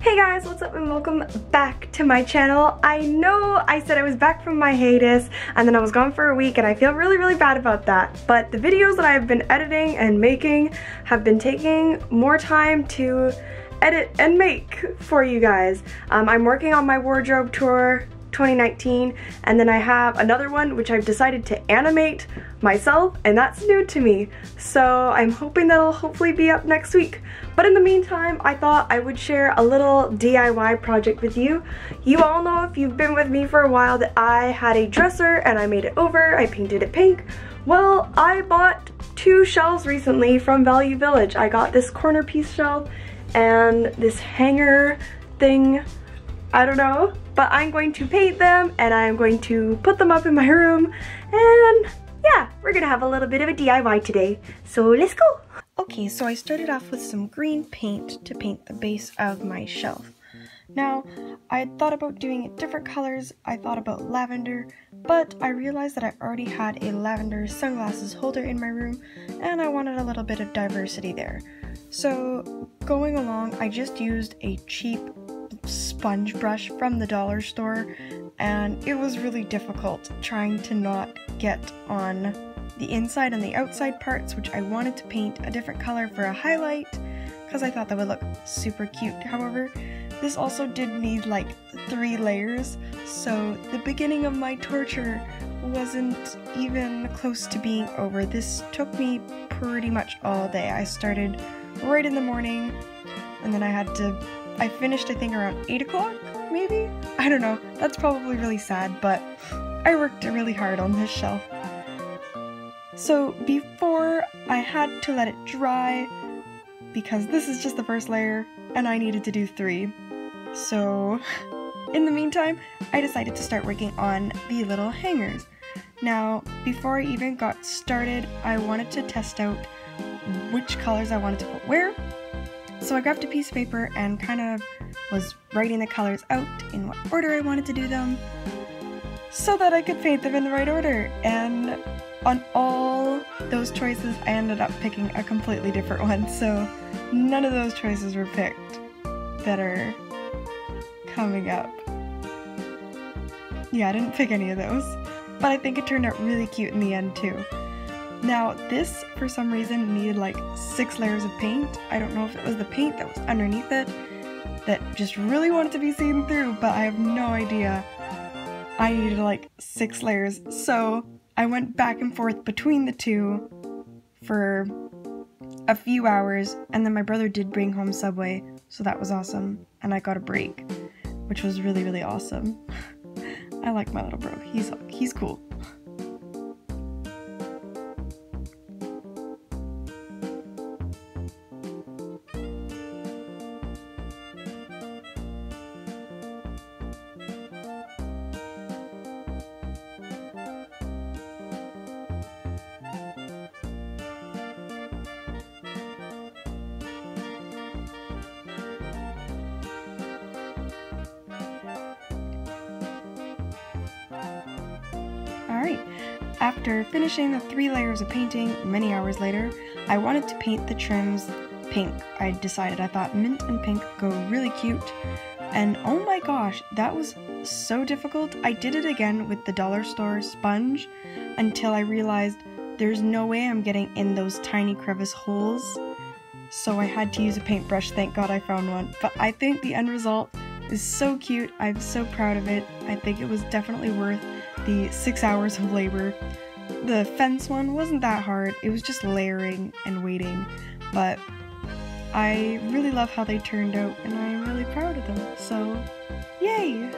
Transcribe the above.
Hey guys, what's up and welcome back to my channel. I know I said I was back from my hiatus and then I was gone for a week and I feel really bad about that. But the videos that I've been editing and making have been taking more time to edit and make for you guys. I'm working on my wardrobe tour 2019 and then I have another one which I've decided to animate myself and that's new to me. So I'm hoping that'll hopefully be up next week. But in the meantime, I thought I would share a little DIY project with you. You all know if you've been with me for a while that I had a dresser and I made it over, I painted it pink. Well, I bought 2 shelves recently from Value Village. I got this corner piece shelf and this hanger thing, I don't know. But I'm going to paint them and I'm going to put them up in my room and yeah, we're gonna have a little bit of a DIY today. So let's go! Okay, so I started off with some green paint to paint the base of my shelf. Now, I had thought about doing it different colors. I thought about lavender, but I realized that I already had a lavender sunglasses holder in my room and I wanted a little bit of diversity there. So going along, I just used a cheap sponge brush from the dollar store and it was really difficult trying to not get on the inside and the outside parts, which I wanted to paint a different color for a highlight because I thought that would look super cute. However, this also did need like 3 layers, so the beginning of my torture wasn't even close to being over. This took me pretty much all day. I started right in the morning and then I finished I think around 8 o'clock maybe? I don't know, that's probably really sad, but I worked really hard on this shelf. So before I had to let it dry because this is just the first layer and I needed to do 3. So in the meantime, I decided to start working on the little hangers. Now, before I even got started, I wanted to test out which colors I wanted to put where. So I grabbed a piece of paper and kind of was writing the colors out in what order I wanted to do them so that I could paint them in the right order. And on all those choices, I ended up picking a completely different one, so none of those choices were picked that are coming up. Yeah, I didn't pick any of those, but I think it turned out really cute in the end too. Now this, for some reason, needed like 6 layers of paint. I don't know if it was the paint that was underneath it that just really wanted to be seen through, but I have no idea. I needed like 6 layers, so I went back and forth between the 2 for a few hours, and then my brother did bring home Subway, so that was awesome, and I got a break, which was really awesome. I like my little bro, he's cool. Alright, after finishing the 3 layers of painting many hours later, I wanted to paint the trims pink. I thought mint and pink go really cute, and oh my gosh, that was so difficult. I did it again with the dollar store sponge until I realized there's no way I'm getting in those tiny crevice holes, so I had to use a paintbrush. Thank God I found one, but I think the end result is so cute. I'm so proud of it. I think it was definitely worth the 6 hours of labor. The fence one wasn't that hard, it was just layering and waiting, but I really love how they turned out and I'm really proud of them, so yay!